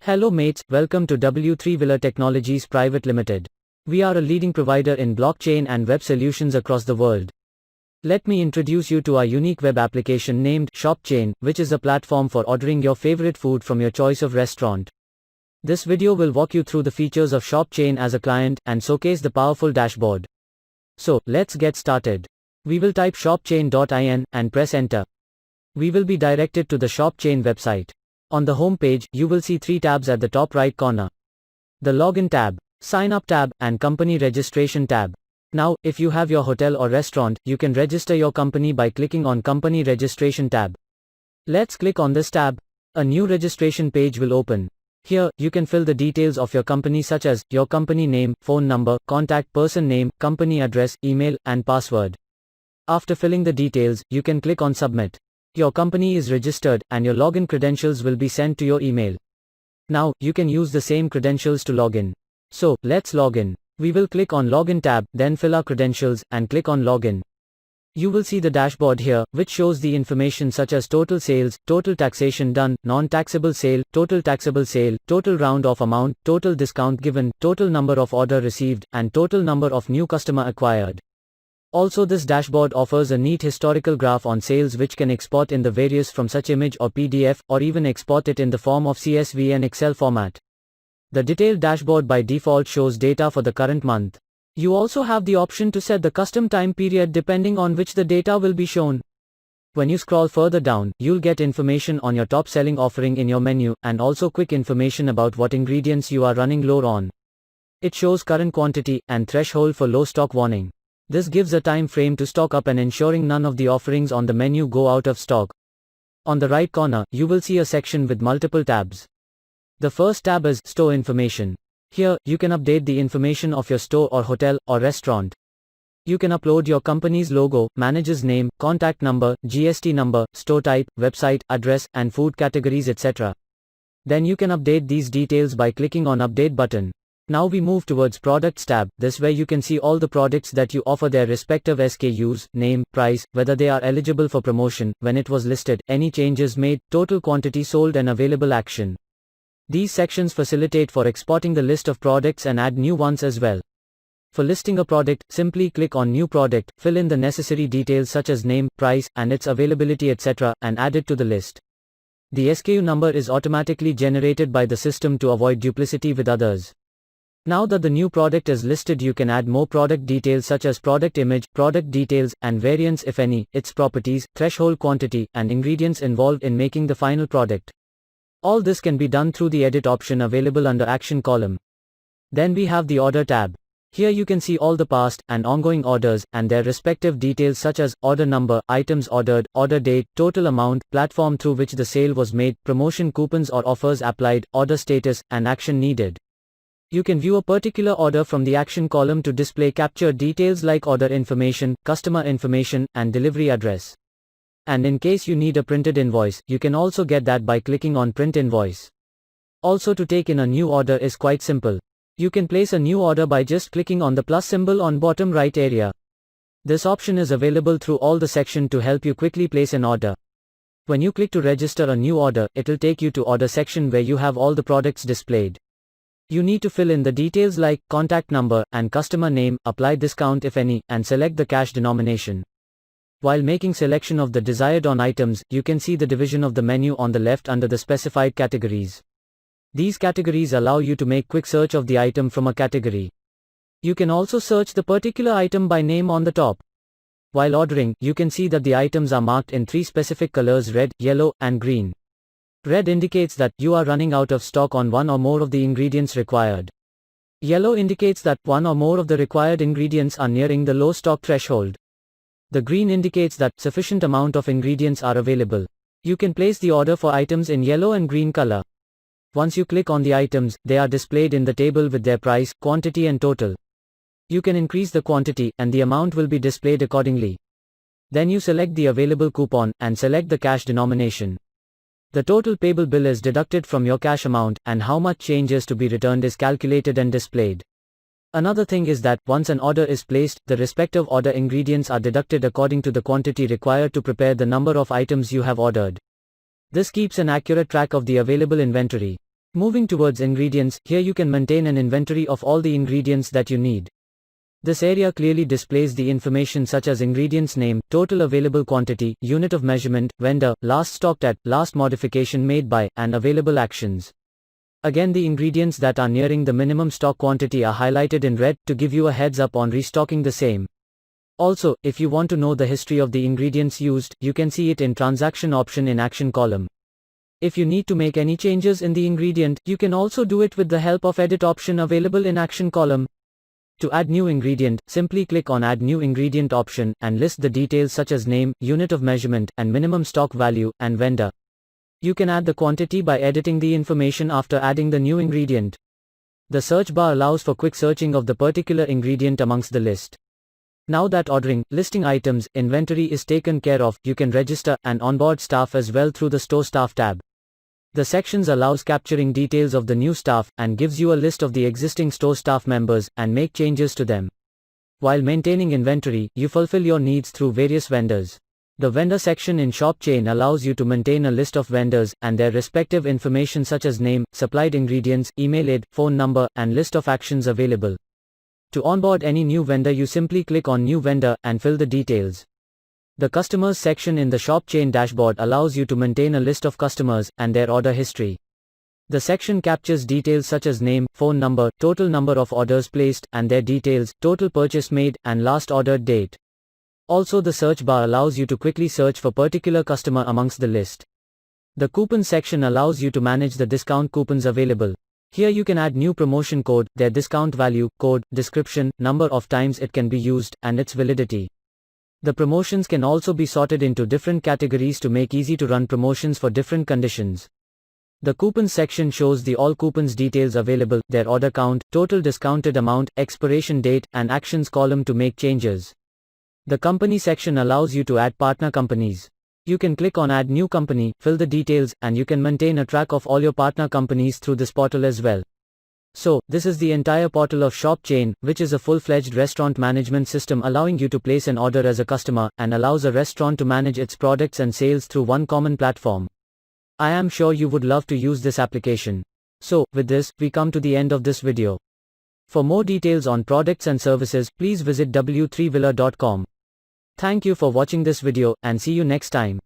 Hello mates, welcome to W3 Wheeler Technologies Private Limited. We are a leading provider in blockchain and web solutions across the world. Let me introduce you to our unique web application named ShopChain, which is a platform for ordering your favorite food from your choice of restaurant. This video will walk you through the features of ShopChain as a client and showcase the powerful dashboard. So, let's get started. We will type shopchain.in and press enter. We will be directed to the ShopChain website. On the home page, you will see three tabs at the top right corner. The Login tab, Sign Up tab, and Company Registration tab. Now, if you have your hotel or restaurant, you can register your company by clicking on Company Registration tab. Let's click on this tab. A new registration page will open. Here, you can fill the details of your company such as your company name, phone number, contact person name, company address, email, and password. After filling the details, you can click on Submit. Your company is registered, and your login credentials will be sent to your email. Now, you can use the same credentials to log in. So, let's log in. We will click on Login tab, then fill our credentials, and click on Login. You will see the dashboard here, which shows the information such as total sales, total taxation done, non-taxable sale, total round-off amount, total discount given, total number of order received, and total number of new customer acquired. Also, this dashboard offers a neat historical graph on sales which can export in the various from such image or PDF, or even export it in the form of CSV and Excel format. The detailed dashboard by default shows data for the current month. You also have the option to set the custom time period depending on which the data will be shown. When you scroll further down, you'll get information on your top selling offering in your menu, and also quick information about what ingredients you are running low on. It shows current quantity and threshold for low stock warning. This gives a time frame to stock up and ensuring none of the offerings on the menu go out of stock. On the right corner, you will see a section with multiple tabs. The first tab is Store Information. Here, you can update the information of your store or hotel or restaurant. You can upload your company's logo, manager's name, contact number, GST number, store type, website, address, and food categories, etc. Then you can update these details by clicking on Update button. Now we move towards Products tab. This where you can see all the products that you offer, their respective SKUs, name, price, whether they are eligible for promotion, when it was listed, any changes made, total quantity sold, and available action. These sections facilitate for exporting the list of products and add new ones as well. For listing a product, simply click on New Product, fill in the necessary details such as name, price, and its availability, etc., and add it to the list. The SKU number is automatically generated by the system to avoid duplicity with others. Now that the new product is listed, you can add more product details such as product image, product details, and variants if any, its properties, threshold quantity, and ingredients involved in making the final product. All this can be done through the Edit option available under Action column. Then we have the Order tab. Here you can see all the past and ongoing orders, and their respective details such as order number, items ordered, order date, total amount, platform through which the sale was made, promotion coupons or offers applied, order status, and action needed. You can view a particular order from the Action column to display captured details like order information, customer information, and delivery address. And in case you need a printed invoice, you can also get that by clicking on Print Invoice. Also, to take in a new order is quite simple. You can place a new order by just clicking on the plus symbol on bottom right area. This option is available through all the section to help you quickly place an order. When you click to register a new order, it'll take you to Order section where you have all the products displayed. You need to fill in the details like contact number and customer name, apply discount if any, and select the cash denomination. While making selection of the desired on items, you can see the division of the menu on the left under the specified categories. These categories allow you to make quick search of the item from a category. You can also search the particular item by name on the top. While ordering, you can see that the items are marked in three specific colors: red, yellow, and green. Red indicates that you are running out of stock on one or more of the ingredients required. Yellow indicates that one or more of the required ingredients are nearing the low stock threshold. The green indicates that sufficient amount of ingredients are available. You can place the order for items in yellow and green color. Once you click on the items, they are displayed in the table with their price, quantity, and total. You can increase the quantity, and the amount will be displayed accordingly. Then you select the available coupon, and select the cash denomination. The total payable bill is deducted from your cash amount, and how much change is to be returned is calculated and displayed. Another thing is that, once an order is placed, the respective order ingredients are deducted according to the quantity required to prepare the number of items you have ordered. This keeps an accurate track of the available inventory. Moving towards ingredients, here you can maintain an inventory of all the ingredients that you need. This area clearly displays the information such as ingredients name, total available quantity, unit of measurement, vendor, last stocked at, last modification made by, and available actions. Again, the ingredients that are nearing the minimum stock quantity are highlighted in red to give you a heads up on restocking the same. Also, if you want to know the history of the ingredients used, you can see it in transaction option in action column. If you need to make any changes in the ingredient, you can also do it with the help of edit option available in action column. To add new ingredient, simply click on add new ingredient option and list the details such as name, unit of measurement, and minimum stock value, and vendor. You can add the quantity by editing the information after adding the new ingredient. The search bar allows for quick searching of the particular ingredient amongst the list. Now that ordering, listing items, inventory is taken care of, you can register and onboard staff as well through the Store Staff tab. The sections allows capturing details of the new staff and gives you a list of the existing store staff members and make changes to them. While maintaining inventory, you fulfill your needs through various vendors. The vendor section in Shop Chain allows you to maintain a list of vendors and their respective information such as name, supplied ingredients, email ID, phone number, and list of actions available. To onboard any new vendor, you simply click on New Vendor and fill the details. The Customers section in the Shop Chain dashboard allows you to maintain a list of customers and their order history. The section captures details such as name, phone number, total number of orders placed, and their details, total purchase made, and last ordered date. Also, the search bar allows you to quickly search for particular customer amongst the list. The Coupon section allows you to manage the discount coupons available. Here you can add new promotion code, their discount value, code, description, number of times it can be used, and its validity. The promotions can also be sorted into different categories to make easy to run promotions for different conditions. The Coupons section shows the all coupons details available, their order count, total discounted amount, expiration date, and actions column to make changes. The Company section allows you to add partner companies. You can click on Add New Company, fill the details, and you can maintain a track of all your partner companies through this portal as well. So, this is the entire portal of Shop Chain, which is a full-fledged restaurant management system allowing you to place an order as a customer, and allows a restaurant to manage its products and sales through one common platform. I am sure you would love to use this application. So, with this, we come to the end of this video. For more details on products and services, please visit w3villa.com. Thank you for watching this video, and see you next time.